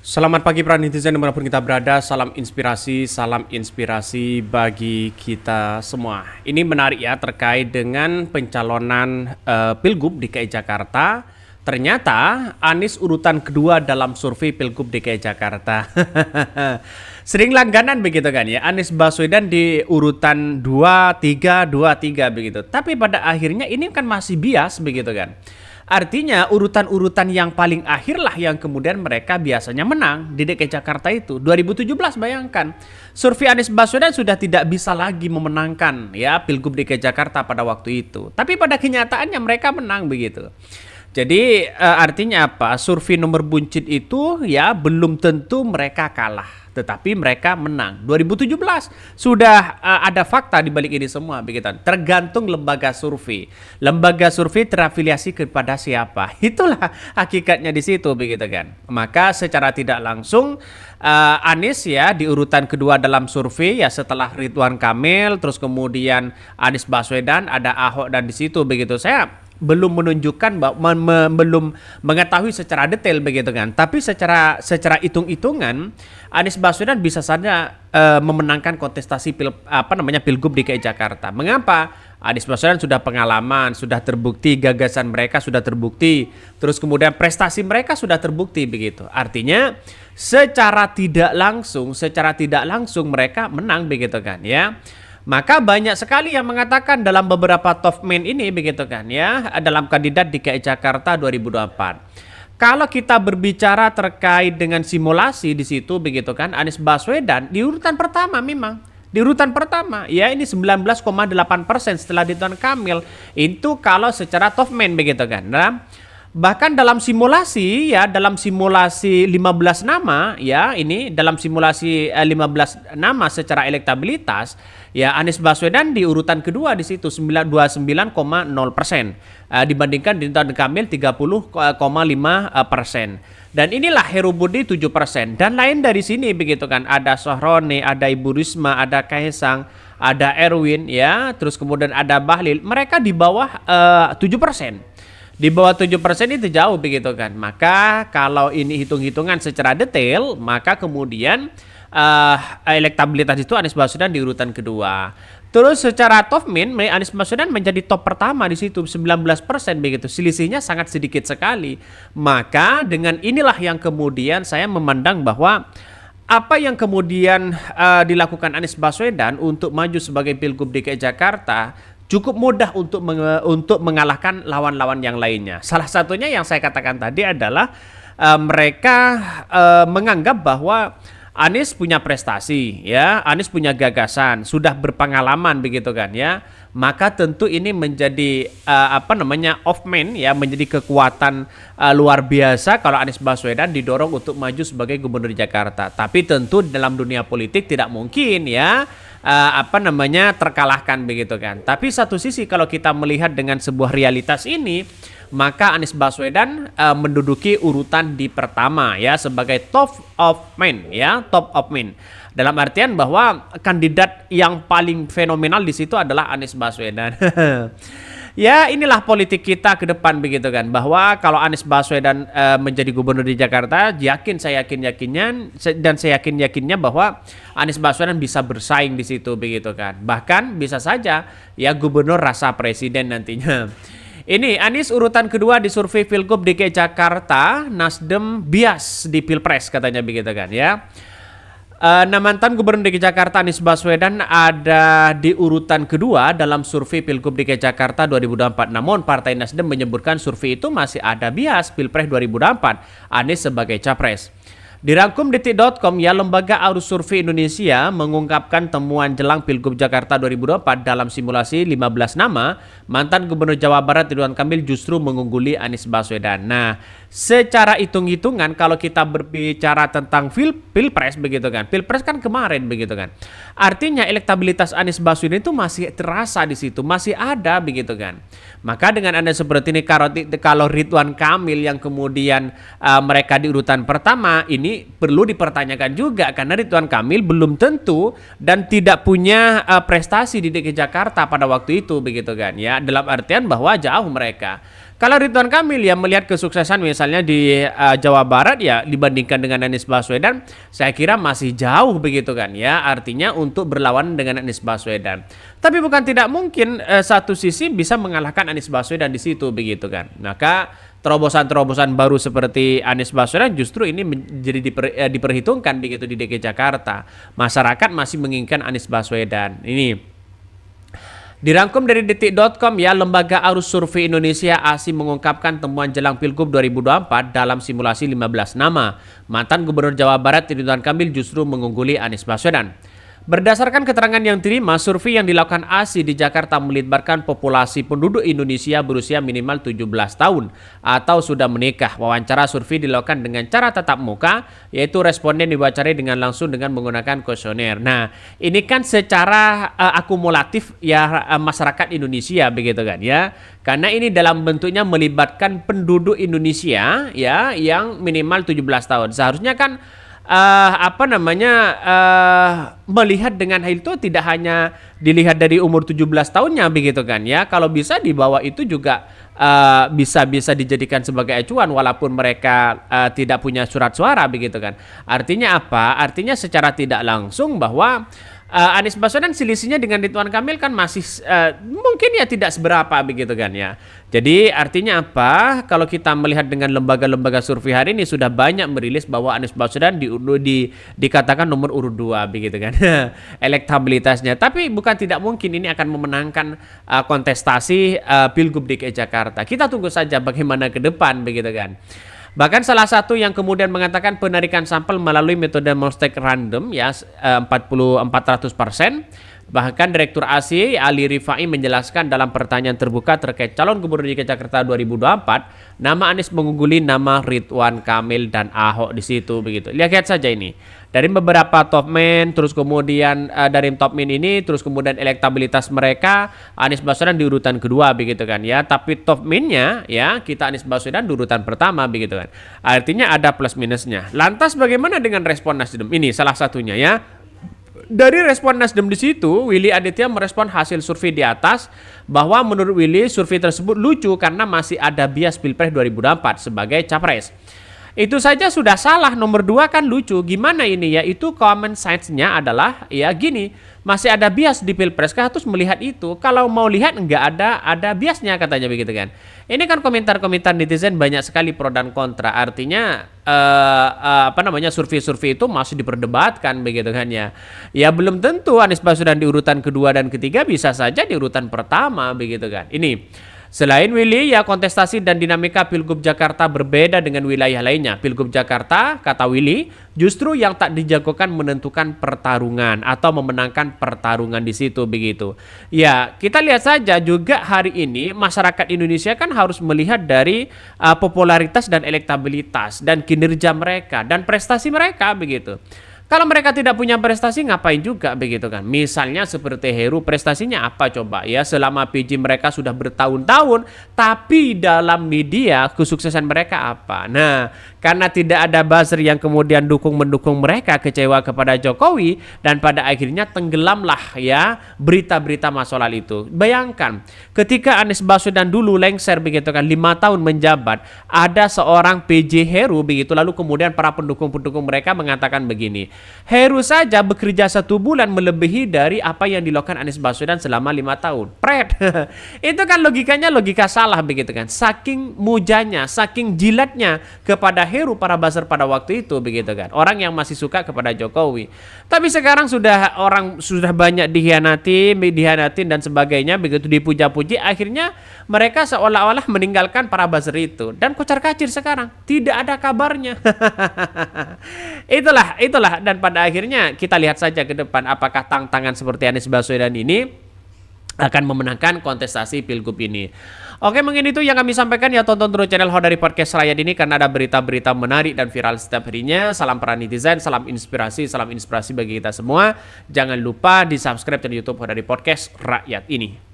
Selamat pagi para netizen dimanapun kita berada, salam inspirasi bagi kita semua. Ini menarik ya terkait dengan pencalonan Pilgub DKI Jakarta. Ternyata Anies urutan kedua dalam survei Pilgub DKI Jakarta. Sering langganan begitu kan ya, Anies Baswedan di urutan 2, 3 begitu. Tapi pada akhirnya ini kan masih bias begitu kan. Artinya urutan-urutan yang paling akhir lah yang kemudian mereka biasanya menang di DKI Jakarta itu. 2017 bayangkan, survei Anies Baswedan sudah tidak bisa lagi memenangkan ya Pilgub DKI Jakarta pada waktu itu. Tapi pada kenyataannya mereka menang begitu. Jadi artinya apa? Survei nomor buncit itu ya belum tentu mereka kalah, tetapi mereka menang. 2017 sudah ada fakta di balik ini semua begitu. Tergantung lembaga survei. Lembaga survei terafiliasi kepada siapa? Itulah hakikatnya di situ begitu kan. Maka secara tidak langsung Anies ya di urutan kedua dalam survei ya setelah Ridwan Kamil, terus kemudian Anies Baswedan, ada Ahok dan di situ begitu. Saya belum menunjukkan belum mengetahui secara detail begitu kan, tapi secara hitung-hitungan Anies Baswedan bisa saja memenangkan kontestasi Pilgub DKI Jakarta. Mengapa? Anies Baswedan sudah pengalaman, sudah terbukti, gagasan mereka sudah terbukti, terus kemudian prestasi mereka sudah terbukti begitu. Artinya secara tidak langsung mereka menang begitu kan ya. Maka banyak sekali yang mengatakan dalam beberapa top men ini begitu kan ya, dalam kandidat DKI Jakarta 2024. Kalau kita berbicara terkait dengan simulasi di situ begitu kan, Anies Baswedan di urutan pertama memang. Di urutan pertama ya ini 19,8% setelah Ridwan Kamil. Itu kalau secara top men begitu kan. Nah, bahkan dalam simulasi 15 nama ya, ini dalam simulasi 15 nama secara elektabilitas ya, Anies Baswedan di urutan kedua di situ 29,0% dibandingkan Ridwan Kamil 30,5%. Dan inilah Heru Budi 7%. Dan lain dari sini begitu kan, ada Sohroni, ada Ibu Risma, ada Kaisang, ada Erwin ya, terus kemudian ada Bahlil. Mereka di bawah 7%. Di bawah 7% itu jauh begitu kan. Maka kalau ini hitung-hitungan secara detail, maka kemudian elektabilitas itu Anies Baswedan di urutan kedua. Terus secara top min, Anies Baswedan menjadi top pertama di situ 19% begitu. Selisihnya sangat sedikit sekali. Maka dengan inilah yang kemudian saya memandang bahwa apa yang kemudian dilakukan Anies Baswedan untuk maju sebagai Pilgub DKI Jakarta cukup mudah untuk mengalahkan lawan-lawan yang lainnya. Salah satunya yang saya katakan tadi adalah mereka menganggap bahwa Anies punya prestasi ya, Anies punya gagasan, sudah berpengalaman begitu kan ya. Maka tentu ini menjadi off man ya, menjadi kekuatan luar biasa kalau Anies Baswedan didorong untuk maju sebagai gubernur Jakarta. Tapi tentu dalam dunia politik tidak mungkin ya terkalahkan begitu kan. Tapi satu sisi kalau kita melihat dengan sebuah realitas ini, maka Anies Baswedan menduduki urutan di pertama ya sebagai top of mind ya, top of mind. Dalam artian bahwa kandidat yang paling fenomenal di situ adalah Anies Baswedan. Ya inilah politik kita ke depan begitu kan, bahwa kalau Anies Baswedan menjadi gubernur di Jakarta, saya yakin-yakinnya bahwa Anies Baswedan bisa bersaing di situ begitu kan. Bahkan bisa saja ya gubernur rasa presiden nantinya. Ini Anies urutan kedua di survei Pilgub DKI Jakarta, Nasdem bias di Pilpres katanya begitu kan ya. Mantan Gubernur DKI Jakarta Anies Baswedan ada di urutan kedua dalam survei Pilgub DKI Jakarta 2024. Namun Partai Nasdem menyebutkan survei itu masih ada bias Pilpres 2024, Anies sebagai capres. Dirangkum detik.com ya, lembaga Arus Survei Indonesia mengungkapkan temuan jelang Pilgub Jakarta 2024 dalam simulasi 15 nama, mantan Gubernur Jawa Barat Ridwan Kamil justru mengungguli Anies Baswedan. Nah, secara hitung-hitungan kalau kita berbicara tentang Pilpres begitu kan. Pilpres kan kemarin begitu kan. Artinya elektabilitas Anies Baswedan itu masih terasa di situ, masih ada begitu kan. Maka dengan Anda seperti ini, kalau Ridwan Kamil yang kemudian mereka di urutan pertama ini ini perlu dipertanyakan juga karena Ridwan Kamil belum tentu dan tidak punya prestasi di DKI Jakarta pada waktu itu begitu kan ya, dalam artian bahwa jauh mereka. Kalau Ridwan Kamil ya melihat kesuksesan misalnya di Jawa Barat ya dibandingkan dengan Anies Baswedan, saya kira masih jauh begitu kan ya, artinya untuk berlawan dengan Anies Baswedan. Tapi bukan tidak mungkin satu sisi bisa mengalahkan Anies Baswedan di situ begitu kan. Maka terobosan-terobosan baru seperti Anies Baswedan justru ini menjadi diperhitungkan begitu di DKI Jakarta. Masyarakat masih menginginkan Anies Baswedan. Ini dirangkum dari detik.com ya, Lembaga Arus Survei Indonesia ASI mengungkapkan temuan jelang Pilgub 2024 dalam simulasi 15 nama. Mantan Gubernur Jawa Barat Ridwan Kamil justru mengungguli Anies Baswedan. Berdasarkan keterangan yang diterima, survei yang dilakukan ASI di Jakarta melibatkan populasi penduduk Indonesia berusia minimal 17 tahun atau sudah menikah. Wawancara survei dilakukan dengan cara tatap muka, yaitu responden diwawancarai dengan langsung dengan menggunakan kuesioner. Nah, ini kan secara akumulatif ya masyarakat Indonesia begitu kan ya. Karena ini dalam bentuknya melibatkan penduduk Indonesia ya yang minimal 17 tahun. Seharusnya kan melihat dengan hal itu tidak hanya dilihat dari umur 17 tahunnya begitu kan ya. Kalau bisa di bawah itu juga bisa dijadikan sebagai acuan walaupun mereka tidak punya surat suara begitu kan. Artinya apa? Artinya secara tidak langsung bahwa Anies Baswedan selisihnya dengan Ridwan Kamil kan masih mungkin ya tidak seberapa begitu kan ya. Jadi artinya apa? Kalau kita melihat dengan lembaga-lembaga survei hari ini sudah banyak merilis bahwa Anies Baswedan dikatakan nomor urut 2 begitu kan. Elektabilitasnya. Tapi bukan tidak mungkin ini akan memenangkan kontestasi Pilgub DKI Jakarta. Kita tunggu saja bagaimana ke depan begitu kan. Bahkan salah satu yang kemudian mengatakan penarikan sampel melalui metode Mostek random ya 400%. Bahkan Direktur ASI Ali Rifai menjelaskan dalam pertanyaan terbuka terkait calon gubernur DKI Jakarta 2024, nama Anies mengungguli nama Ridwan Kamil dan Ahok di situ begitu. Lihat saja ini. Dari beberapa top men, terus kemudian dari top men ini, terus kemudian elektabilitas mereka, Anies Baswedan di urutan kedua begitu kan ya. Tapi top men-nya ya kita Anies Baswedan di urutan pertama begitu kan. Artinya ada plus minusnya. Lantas bagaimana dengan respon Nasdem? Ini salah satunya ya. Dari respon Nasdem di situ, Willy Aditya merespon hasil survei di atas bahwa menurut Willy survei tersebut lucu karena masih ada bias Pilpres 2024 sebagai capres. Itu saja sudah salah. Nomor 2 kan lucu. Gimana ini ya? Itu common sense-nya adalah ya gini, masih ada bias di Pilpres kah terus melihat itu. Kalau mau lihat nggak ada biasnya katanya begitu kan. Ini kan komentar-komentar netizen banyak sekali pro dan kontra. Artinya survei-survei itu masih diperdebatkan begitu kan ya. Ya belum tentu Anies Baswedan di urutan kedua dan ketiga, bisa saja di urutan pertama begitu kan. Ini selain Willy, ya kontestasi dan dinamika Pilgub Jakarta berbeda dengan wilayah lainnya. Pilgub Jakarta, kata Willy, justru yang tak dijagokan menentukan pertarungan atau memenangkan pertarungan di situ begitu. Ya, kita lihat saja juga hari ini masyarakat Indonesia kan harus melihat dari popularitas dan elektabilitas dan kinerja mereka dan prestasi mereka begitu. Kalau mereka tidak punya prestasi ngapain juga begitu kan. Misalnya seperti Heru, prestasinya apa coba ya, selama PJ mereka sudah bertahun-tahun, tapi dalam media kesuksesan mereka apa. Nah, karena tidak ada buzzer yang kemudian mendukung mereka, kecewa kepada Jokowi, dan pada akhirnya tenggelamlah ya berita-berita masalah itu. Bayangkan ketika Anies Baswedan dulu lengser begitu kan 5 tahun menjabat, ada seorang PJ Heru begitu, lalu kemudian para pendukung-pendukung mereka mengatakan begini, Heru saja bekerja 1 bulan melebihi dari apa yang dilakukan Anies Baswedan selama 5 tahun. Pret. Itu kan logikanya logika salah begitu kan. Saking mujanya, saking jilatnya kepada Heru para buzzer pada waktu itu begitu kan. Orang yang masih suka kepada Jokowi. Tapi sekarang sudah banyak dihianatin dan sebagainya begitu, dipuja-puji, akhirnya mereka seolah-olah meninggalkan para buzzer itu dan kocar-kacir sekarang. Tidak ada kabarnya. Itulah dan pada akhirnya kita lihat saja ke depan apakah tantangan seperti Anies Baswedan ini akan memenangkan kontestasi Pilgub ini. Oke, mungkin itu yang kami sampaikan ya. Tonton terus channel Hodari Podcast Rakyat ini karena ada berita-berita menarik dan viral setiap harinya. Salam para netizen, salam inspirasi bagi kita semua. Jangan lupa di subscribe channel YouTube Hodari Podcast Rakyat ini.